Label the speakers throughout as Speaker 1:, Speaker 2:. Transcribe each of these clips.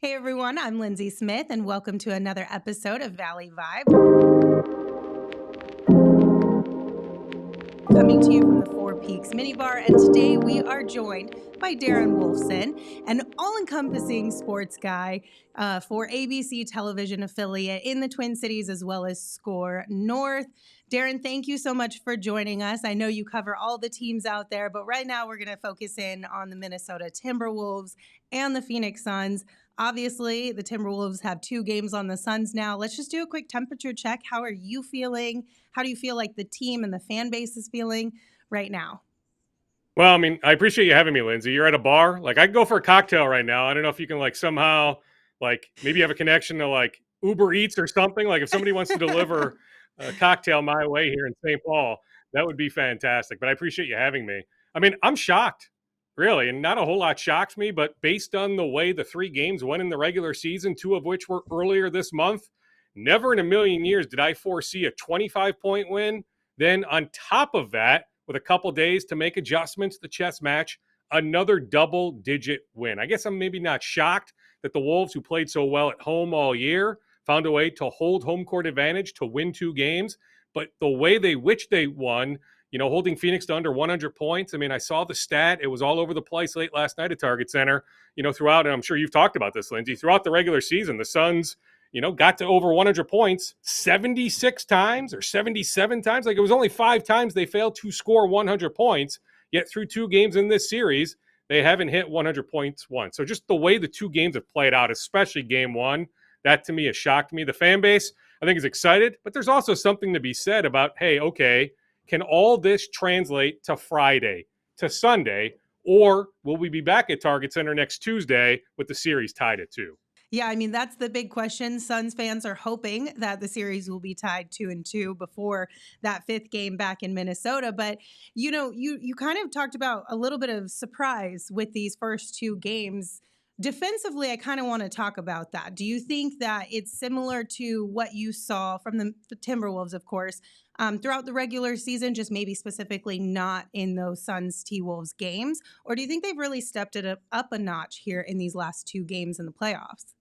Speaker 1: Hey everyone, I'm Lindsay Smith, and welcome to another episode of Valley Vibe. Coming to you from the Four Peaks Minibar, and today we are joined by Darren Wolfson, an all-encompassing sports guy for ABC television affiliate in the Twin Cities as well as Score North. Darren, thank you so much for joining us. I know you cover all the teams out there, but right now we're going to focus in on the Minnesota Timberwolves and the Phoenix Suns. Obviously, the Timberwolves have 2 games on the Suns now. Let's just do a quick temperature check. How are you feeling? How do you feel like the team and the fan base is feeling right now?
Speaker 2: Well, I mean, I appreciate you having me, Lindsay. You're at a bar. Like, I'd go for a cocktail right now. I don't know if you can, like, somehow, like, maybe have a connection to, like, Uber Eats or something. Like, if somebody wants to deliver a cocktail my way here in St. Paul, that would be fantastic. But I appreciate you having me. I mean, I'm shocked, really. And not a whole lot shocks me, but based on the way the 3 games went in the regular season, 2 of which were earlier this month, never in a million years did I foresee a 25-point win. Then on top of that, with a couple days to make adjustments to the chess match, another double-digit win. I guess I'm maybe not shocked that the Wolves, who played so well at home all year, found a way to hold home court advantage to win 2 games. But the way which they won, holding Phoenix to under 100 points. I mean, I saw the stat. It was all over the place late last night at Target Center, throughout, and I'm sure you've talked about this, Lindsay, throughout the regular season, the Suns got to over 100 points 76 times or 77 times. Like, it was only 5 times they failed to score 100 points, yet through 2 games in this series, they haven't hit 100 points once. So just the way the 2 games have played out, especially game 1, that to me has shocked me. The fan base, I think, is excited, but there's also something to be said about, hey, okay, can all this translate to Friday, to Sunday, or will we be back at Target Center next Tuesday with the series tied at 2?
Speaker 1: Yeah, I mean, that's the big question. Suns fans are hoping that the series will be tied 2-2 before that 5th game back in Minnesota. But, you kind of talked about a little bit of surprise with these first 2 games. Defensively, I kind of want to talk about that. Do you think that it's similar to what you saw from the Timberwolves, of course, throughout the regular season, just maybe specifically not in those Suns T-Wolves games? Or do you think they've really stepped it up a notch here in these last 2 games in the playoffs?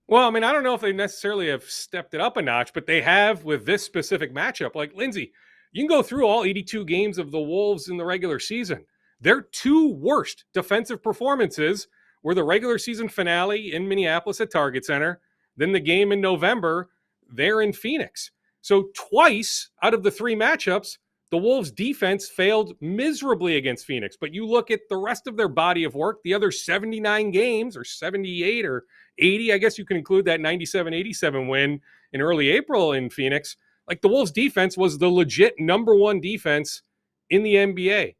Speaker 2: Well, I mean, I don't know if they necessarily have stepped it up a notch, but they have with this specific matchup. Like, Lindsay, you can go through all 82 games of the Wolves in the regular season. Their 2 worst defensive performances were the regular season finale in Minneapolis at Target Center, then the game in November there in Phoenix. So twice out of the 3 matchups, the Wolves defense failed miserably against Phoenix. But you look at the rest of their body of work, the other 79 games or 78 or 80, I guess you can include that 97-87 win in early April in Phoenix. Like, the Wolves defense was the legit number 1 defense in the NBA.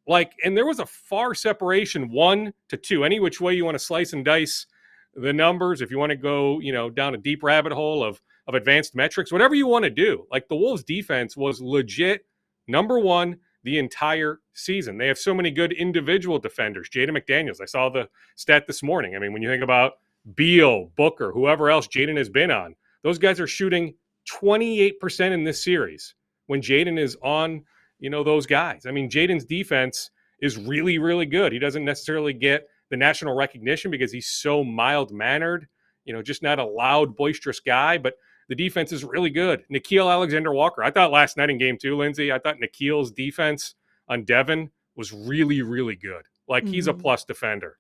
Speaker 2: Like, and there was a far separation 1-2, any which way you want to slice and dice the numbers. If you want to go, down a deep rabbit hole of advanced metrics, whatever you want to do. Like, the Wolves defense was legit number 1 the entire season. They have so many good individual defenders. Jaden McDaniels, I saw the stat this morning. I mean, when you think about Beal, Booker, whoever else Jaden has been on, those guys are shooting 28% in this series when Jaden is on, those guys. I mean, Jaden's defense is really, really good. He doesn't necessarily get the national recognition because he's so mild-mannered, just not a loud, boisterous guy, but the defense is really good. Nickeil Alexander-Walker, I thought last night in game 2, Lindsay, I thought Nickeil's defense on Devin was really, really good. Like, he's a plus defender.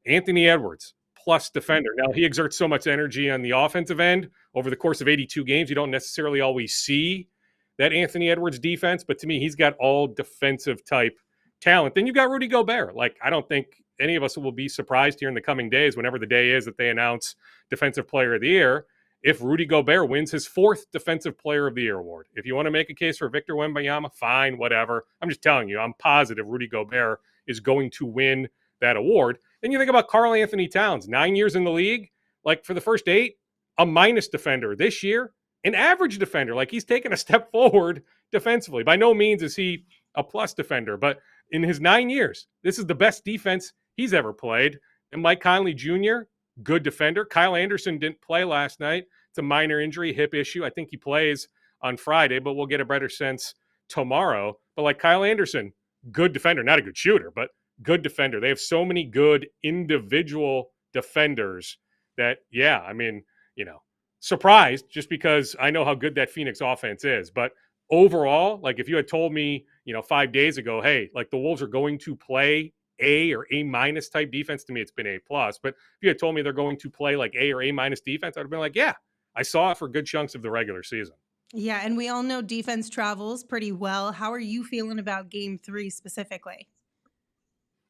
Speaker 2: Anthony Edwards, plus defender. Now, he exerts so much energy on the offensive end over the course of 82 games. You don't necessarily always see that Anthony Edwards defense, but to me, he's got all defensive type talent. Then you've got Rudy Gobert. Like, I don't think any of us will be surprised here in the coming days, whenever the day is that they announce Defensive Player of the Year, if Rudy Gobert wins his 4th Defensive Player of the Year award. If you want to make a case for Victor Wembanyama, fine, whatever. I'm just telling you, I'm positive Rudy Gobert is going to win that award. Then you think about Karl Anthony Towns, 9 years in the league. Like, for the first 8, a minus defender. This year, an average defender. Like, he's taken a step forward defensively. By no means is he a plus defender, but in his 9 years, this is the best defense he's ever played. And Mike Conley Jr., good defender. Kyle Anderson didn't play last night. It's a minor injury, hip issue. I think he plays on Friday, but we'll get a better sense tomorrow. But like, Kyle Anderson, good defender, not a good shooter, but good defender. They have so many good individual defenders that, yeah, I mean, you know, surprised just because I know how good that Phoenix offense is. But overall, like if you had told me, 5 days ago, hey, like the Wolves are going to play A or A minus type defense, to me, it's been A plus. But if you had told me they're going to play like A or A minus defense, I'd have been like, yeah, I saw it for good chunks of the regular season.
Speaker 1: Yeah, and we all know defense travels pretty well. How are you feeling about game 3 specifically?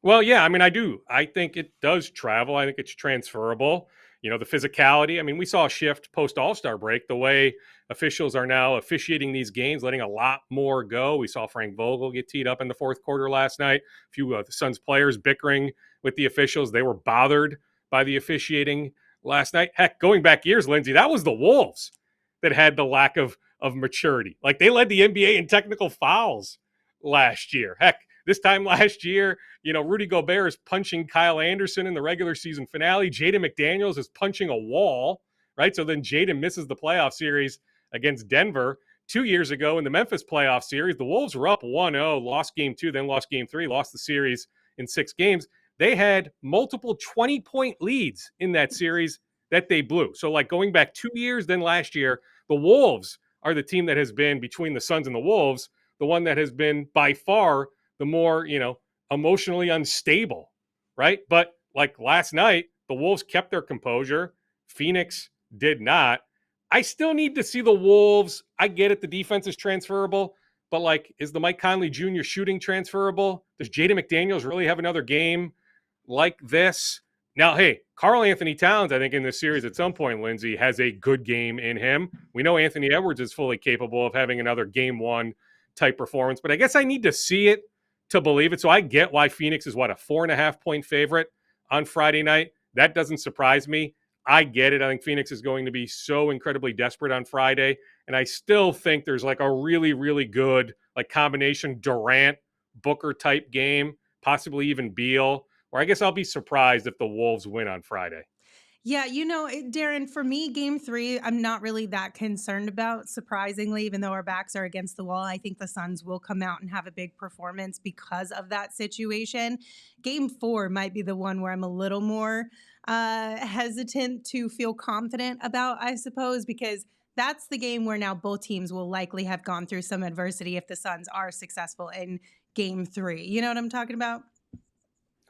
Speaker 2: Well, yeah, I mean, I do. I think it does travel. I think it's transferable. The physicality. I mean, we saw a shift post All Star break, the way officials are now officiating these games, letting a lot more go. We saw Frank Vogel get teed up in the fourth quarter last night. A few of the Suns players bickering with the officials. They were bothered by the officiating last night. Heck, going back years, Lindsay, that was the Wolves that had the lack of maturity. Like they led the NBA in technical fouls last year. Heck, this time last year, Rudy Gobert is punching Kyle Anderson in the regular season finale. Jaden McDaniels is punching a wall, right? So then Jaden misses the playoff series against Denver. 2 years ago in the Memphis playoff series, the Wolves were up 1-0, lost game 2, then lost game 3, lost the series in 6 games. They had multiple 20-point leads in that series that they blew. So, like going back 2 years, then last year, the Wolves are the team that has been, between the Suns and the Wolves, the one that has been by far the more, emotionally unstable, right? But like last night, the Wolves kept their composure. Phoenix did not. I still need to see the Wolves. I get it. The defense is transferable, but like, is the Mike Conley Jr. shooting transferable? Does Jaden McDaniels really have another game like this? Now, hey, Karl Anthony Towns, I think in this series at some point, Lindsay, has a good game in him. We know Anthony Edwards is fully capable of having another game 1 type performance, but I guess I need to see it to believe it. So I get why Phoenix is, what, a 4.5-point favorite on Friday night. That doesn't surprise me. I get it. I think Phoenix is going to be so incredibly desperate on Friday. And I still think there's like a really, really good like combination Durant, Booker type game, possibly even Beal. Or I guess I'll be surprised if the Wolves win on Friday.
Speaker 1: Yeah, Darren, for me, game 3, I'm not really that concerned about, surprisingly, even though our backs are against the wall. I think the Suns will come out and have a big performance because of that situation. Game 4 might be the one where I'm a little more hesitant to feel confident about, I suppose, because that's the game where now both teams will likely have gone through some adversity if the Suns are successful in game 3. You know what I'm talking about?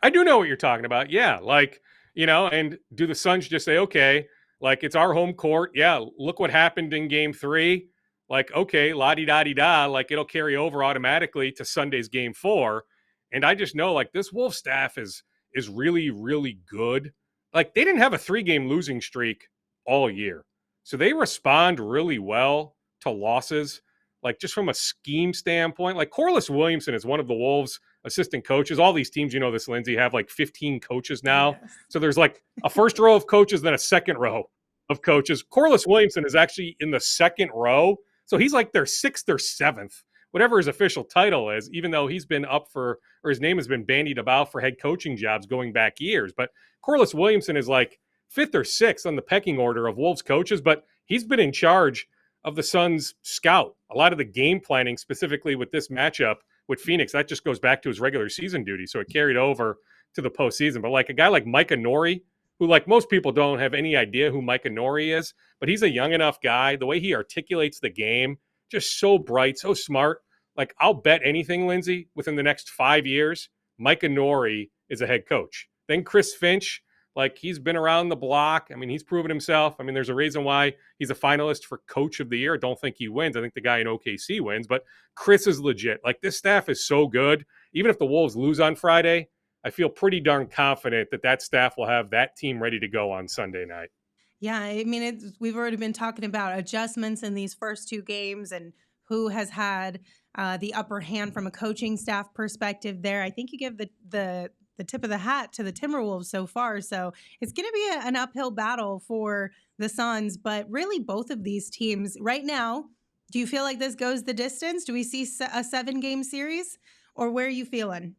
Speaker 2: I do know what you're talking about. Yeah. Like, and do the Suns just say, okay, like it's our home court. Yeah. Look what happened in game 3. Like, okay, la di da di da. Like it'll carry over automatically to Sunday's game 4. And I just know like this Wolf staff is really, really good. Like they didn't have a 3-game losing streak all year. So they respond really well to losses. Like just from a scheme standpoint, like Corliss Williamson is one of the Wolves' assistant coaches. All these teams, this, Lindsay, have like 15 coaches now.
Speaker 1: Yes.
Speaker 2: So there's like a first row of coaches, then a second row of coaches. Corliss Williamson is actually in the second row. So he's like their 6th or 7th, whatever his official title is, even though he's been up for, or his name has been bandied about for head coaching jobs going back years. But Corliss Williamson is like 5th or 6th on the pecking order of Wolves coaches, but he's been in charge of the Suns scout. A lot of the game planning, specifically with this matchup with Phoenix, that just goes back to his regular season duty. So it carried over to the postseason. But like a guy like Micah Nori, who like most people don't have any idea who Micah Nori is, but he's a young enough guy. The way he articulates the game, just so bright, so smart. Like I'll bet anything, Lindsay, within the next 5 years, Micah Nori is a head coach. Then Chris Finch, like he's been around the block. I mean, he's proven himself. I mean, there's a reason why he's a finalist for Coach of the Year. I don't think he wins. I think the guy in OKC wins, but Chris is legit. Like this staff is so good. Even if the Wolves lose on Friday, I feel pretty darn confident that that staff will have that team ready to go on Sunday night.
Speaker 1: Yeah, I mean, we've already been talking about adjustments in these first 2 games and who has had the upper hand from a coaching staff perspective there. I think you give the tip of the hat to the Timberwolves so far. So it's going to be an uphill battle for the Suns, but really both of these teams right now. Do you feel like this goes the distance? Do we see a 7-game series, or where are you feeling?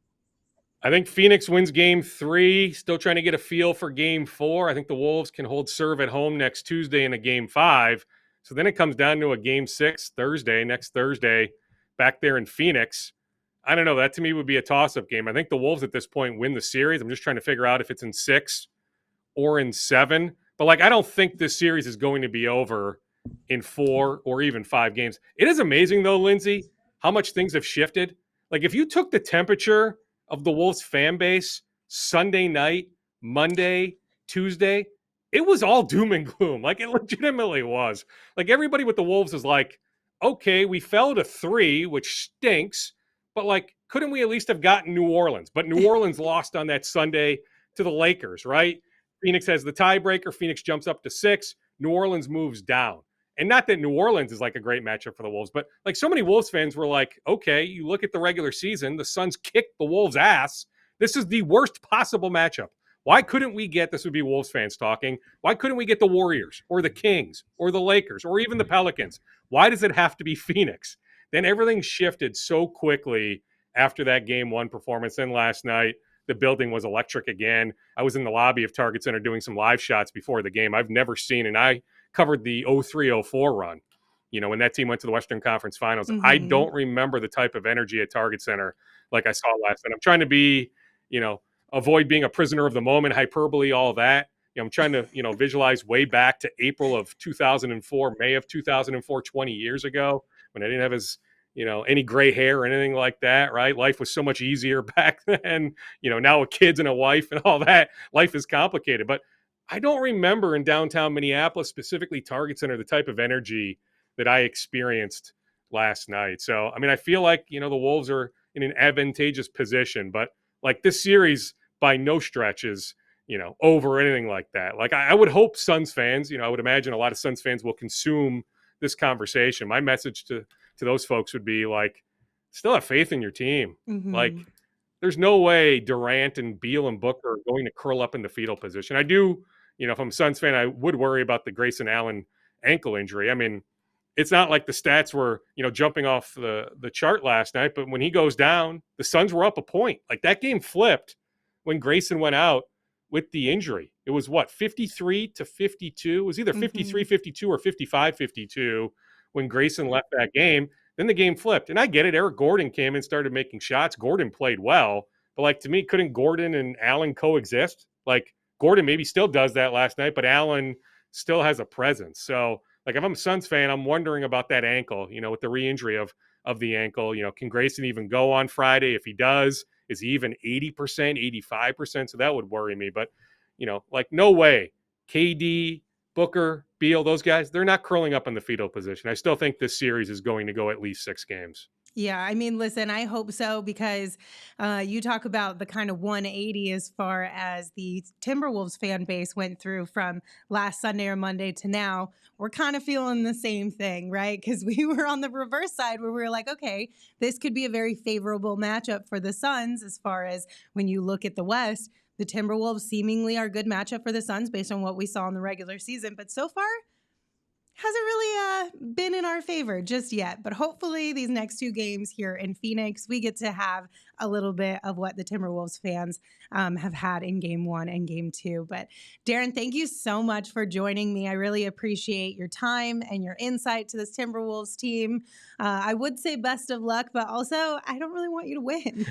Speaker 2: I think Phoenix wins game 3. Still trying to get a feel for game 4. I think the Wolves can hold serve at home next Tuesday in a game 5. So then it comes down to a game 6 next Thursday, back there in Phoenix. I don't know. That to me would be a toss-up game. I think the Wolves at this point win the series. I'm just trying to figure out if it's in 6 or in 7. But like, I don't think this series is going to be over in 4 or even 5 games. It is amazing though, Lindsay, how much things have shifted. Like if you took the temperature of the Wolves fan base Sunday night, Monday, Tuesday, it was all doom and gloom. Like it legitimately was. Like everybody with the Wolves is like, okay, we fell to 3, which stinks, but like, couldn't we at least have gotten New Orleans? But New Orleans lost on that Sunday to the Lakers, right? Phoenix has the tiebreaker. Phoenix jumps up to 6. New Orleans moves down. And not that New Orleans is like a great matchup for the Wolves, but like so many Wolves fans were like, okay, you look at the regular season, the Suns kicked the Wolves' ass. This is the worst possible matchup. Why couldn't we get, this would be Wolves fans talking, why couldn't we get the Warriors or the Kings or the Lakers or even the Pelicans? Why does it have to be Phoenix? Then everything shifted so quickly after that game 1 performance. Then last night, the building was electric again. I was in the lobby of Target Center doing some live shots before the game. I've never seen, and I covered the 03-04 run, when that team went to the Western Conference Finals.
Speaker 1: Mm-hmm.
Speaker 2: I don't remember the type of energy at Target Center like I saw last night. I'm trying to be, avoid being a prisoner of the moment, hyperbole, all that. I'm trying to, visualize way back to April of 2004, May of 2004, 20 years ago, when I didn't have any gray hair or anything like that, right? Life was so much easier back then. Now with kids and a wife and all that, life is complicated. But I don't remember in downtown Minneapolis, specifically Target Center, the type of energy that I experienced last night. So, I feel like, the Wolves are in an advantageous position, but like this series by no stretch is, over or anything like that. Like I would hope Suns fans, I would imagine a lot of Suns fans will consume this conversation. My message to those folks would be like, still have faith in your team.
Speaker 1: Mm-hmm.
Speaker 2: Like there's no way Durant and Beal and Booker are going to curl up in the fetal position. I do, if I'm a Suns fan, I would worry about the Grayson Allen ankle injury. It's not like the stats were, jumping off the chart last night, but when he goes down, the Suns were up a point. Like that game flipped when Grayson went out with the injury. It was 53-52? It was either 53-52 or 55-52 when Grayson left that game. Then the game flipped. And I get it. Eric Gordon came and started making shots. Gordon played well. But like to me, couldn't Gordon and Allen coexist? Like Gordon maybe still does that last night, but Allen still has a presence. So like if I'm a Suns fan, I'm wondering about that ankle, with the re-injury of the ankle. Can Grayson even go on Friday? If he does, is he even 80%, 85%? So that would worry me. But, like no way. KD, Booker, Beal, those guys, they're not curling up in the fetal position. I still think this series is going to go at least 6 games.
Speaker 1: Yeah, listen, I hope so because you talk about the kind of 180 as far as the Timberwolves fan base went through from last Sunday or Monday to now. We're kind of feeling the same thing, right? Because we were on the reverse side where we were like, okay, this could be a very favorable matchup for the Suns as far as when you look at the West. The Timberwolves seemingly are a good matchup for the Suns based on what we saw in the regular season. But so far, hasn't really been in our favor just yet. But hopefully these next 2 games here in Phoenix, we get to have a little bit of what the Timberwolves fans have had in game 1 and game 2. But Darren, thank you so much for joining me. I really appreciate your time and your insight to this Timberwolves team. I would say best of luck, but also I don't really want you to win.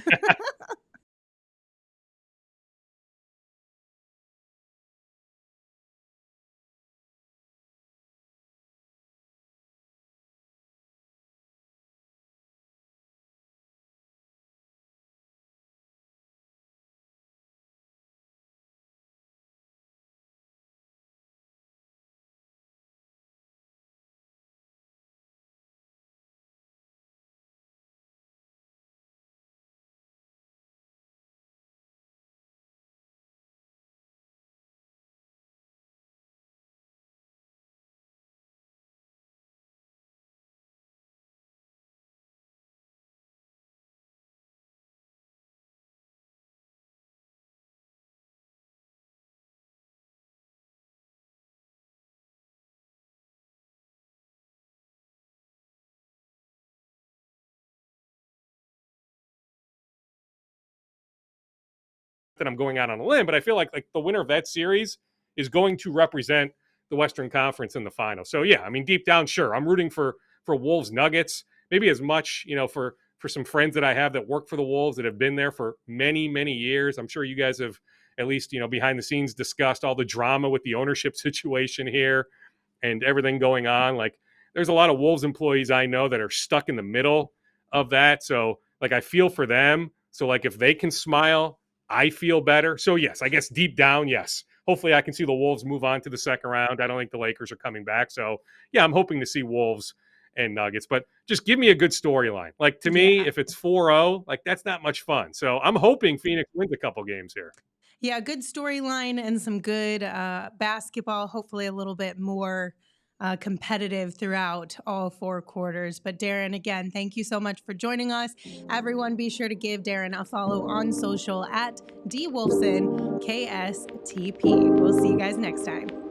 Speaker 2: That I'm going out on a limb, but I feel like the winner of that series is going to represent the Western Conference in the final. So yeah, deep down, sure, I'm rooting for Wolves Nuggets, maybe as much, for some friends that I have that work for the Wolves that have been there for many, many years. I'm sure you guys have at least, behind the scenes discussed all the drama with the ownership situation here and everything going on. Like, there's a lot of Wolves employees I know that are stuck in the middle of that. So, like, I feel for them. So, like, if they can smile, I feel better. So, yes, I guess deep down, yes. Hopefully, I can see the Wolves move on to the second round. I don't think the Lakers are coming back. So, yeah, I'm hoping to see Wolves and Nuggets, but just give me a good storyline. Like, to me,
Speaker 1: Yeah.
Speaker 2: if it's 4-0, like, that's not much fun. So, I'm hoping Phoenix wins a couple games here.
Speaker 1: Yeah, good storyline and some good basketball, hopefully a little bit more competitive throughout all four quarters. But Darren, again, thank you so much for joining us. Everyone, be sure to give Darren a follow on social at DWolfson KSTP. We'll see you guys next time.